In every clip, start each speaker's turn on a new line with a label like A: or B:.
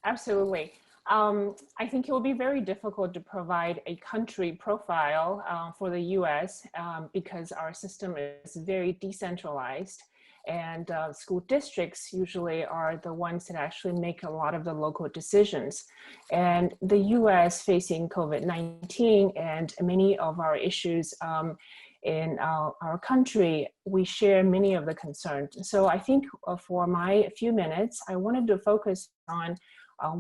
A: Absolutely. I think it will be very difficult to provide a country profile for the US because our system is very decentralized, and school districts usually are the ones that actually make a lot of the local decisions. And the US facing COVID-19 and many of our issues in our country, we share many of the concerns. So I think for my few minutes, I wanted to focus on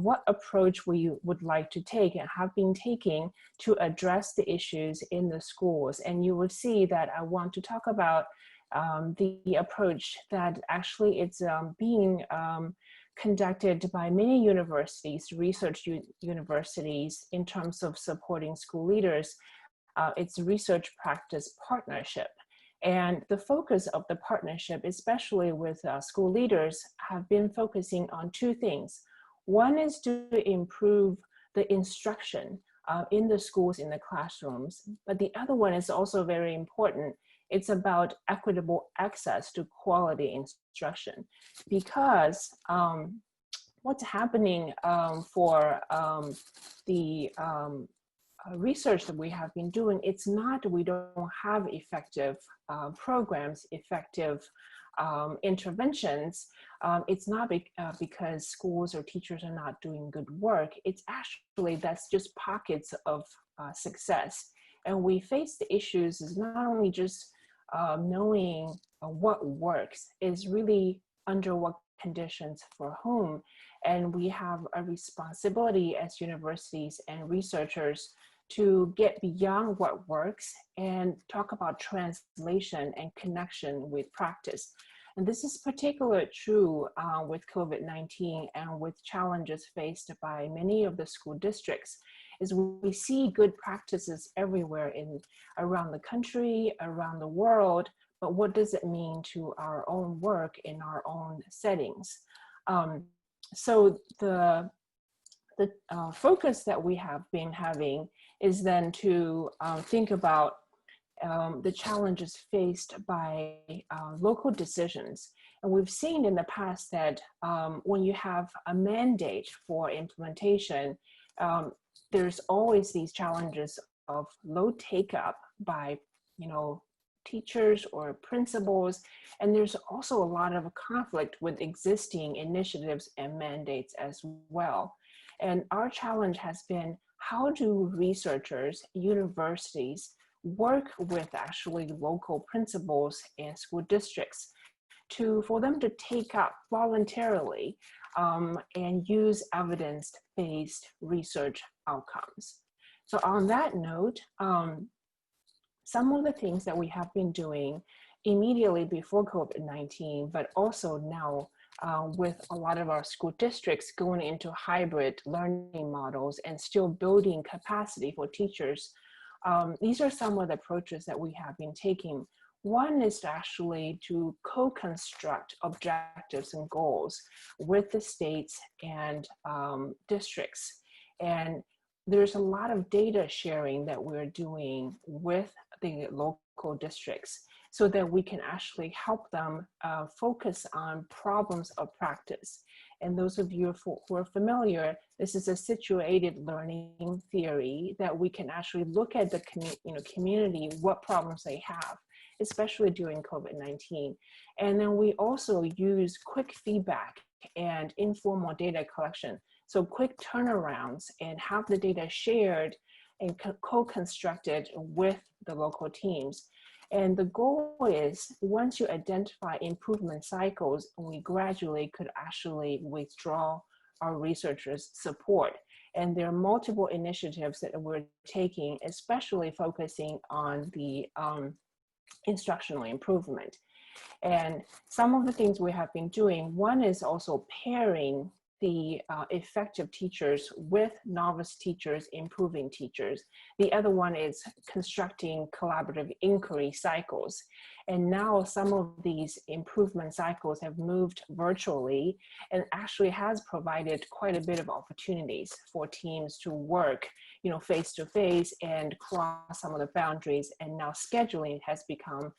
A: what approach we would like to take and have been taking to address the issues in the schools. And you will see that I want to talk about the approach that actually it's being conducted by many universities, research universities, in terms of supporting school leaders. It's a research practice partnership. And the focus of the partnership, especially with school leaders, have been focusing on two things. One is to improve the instruction in the schools, in the classrooms, but the other one is also very important. It's about equitable access to quality instruction, because what's happening for the research that we have been doing, it's not we don't have effective programs, effective interventions. It's not because schools or teachers are not doing good work. It's actually that's just pockets of success. And we face the issues is not only just knowing what works, is really under what conditions for whom. And we have a responsibility as universities and researchers to get beyond what works and talk about translation and connection with practice. And this is particularly true with COVID-19 and with challenges faced by many of the school districts, is we see good practices everywhere around the country, around the world, but what does it mean to our own work in our own settings? So the focus that we have been having is then to think about the challenges faced by local decisions. And we've seen in the past that when you have a mandate for implementation, there's always these challenges of low take-up by, teachers or principals, and there's also a lot of conflict with existing initiatives and mandates as well. And our challenge has been, how do researchers, universities, work with actually local principals and school districts for them to take up voluntarily and use evidence-based research outcomes. So on that note, some of the things that we have been doing immediately before COVID-19, but also now with a lot of our school districts going into hybrid learning models and still building capacity for teachers, these are some of the approaches that we have been taking. One is actually to co-construct objectives and goals with the states and districts. And there's a lot of data sharing that we're doing with the local districts so that we can actually help them focus on problems of practice. And those of you who are familiar, this is a situated learning theory that we can actually look at the community, what problems they have, especially during COVID-19. And then we also use quick feedback and informal data collection. So quick turnarounds and have the data shared and co-constructed with the local teams. And the goal is, once you identify improvement cycles, we gradually could actually withdraw our researchers' support. And there are multiple initiatives that we're taking, especially focusing on the instructional improvement. And some of the things we have been doing, one is also pairing the effective teachers with novice teachers, improving teachers. The other one is constructing collaborative inquiry cycles. And now some of these improvement cycles have moved virtually and actually has provided quite a bit of opportunities for teams to work, face-to-face and cross some of the boundaries. And now scheduling has become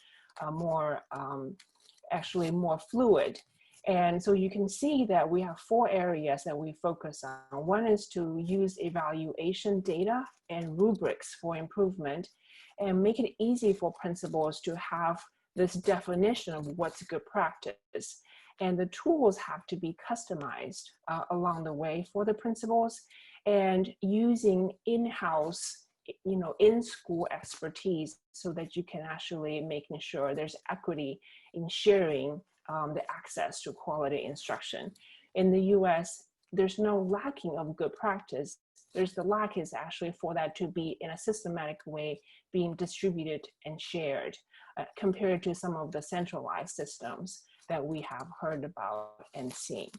A: actually more fluid. And so you can see that we have 4 areas that we focus on. One is to use evaluation data and rubrics for improvement and make it easy for principals to have this definition of what's good practice. And the tools have to be customized along the way for the principals, and using in-house, in-school expertise so that you can actually making sure there's equity in sharing the access to quality instruction. In the US, there's no lacking of good practice. There's the lack is actually for that to be in a systematic way being distributed and shared compared to some of the centralized systems that we have heard about and seen.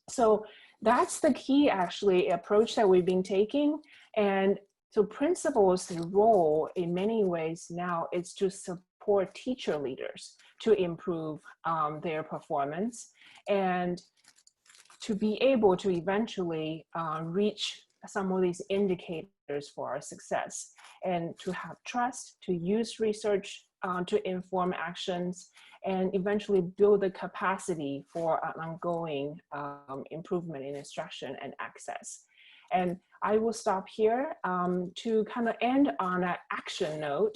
A: So that's the key actually approach that we've been taking. And so principals' role in many ways now is to support teacher leaders to improve their performance and to be able to eventually reach some of these indicators for our success, and to have trust, to use research to inform actions, and eventually build the capacity for an ongoing improvement in instruction and access. And I will stop here to kind of end on an action note,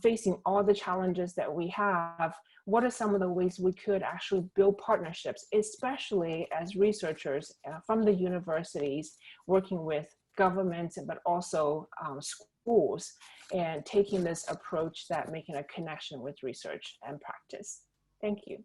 A: facing all the challenges that we have. What are some of the ways we could actually build partnerships, especially as researchers from the universities working with governments, but also schools, and taking this approach that making a connection with research and practice. Thank you.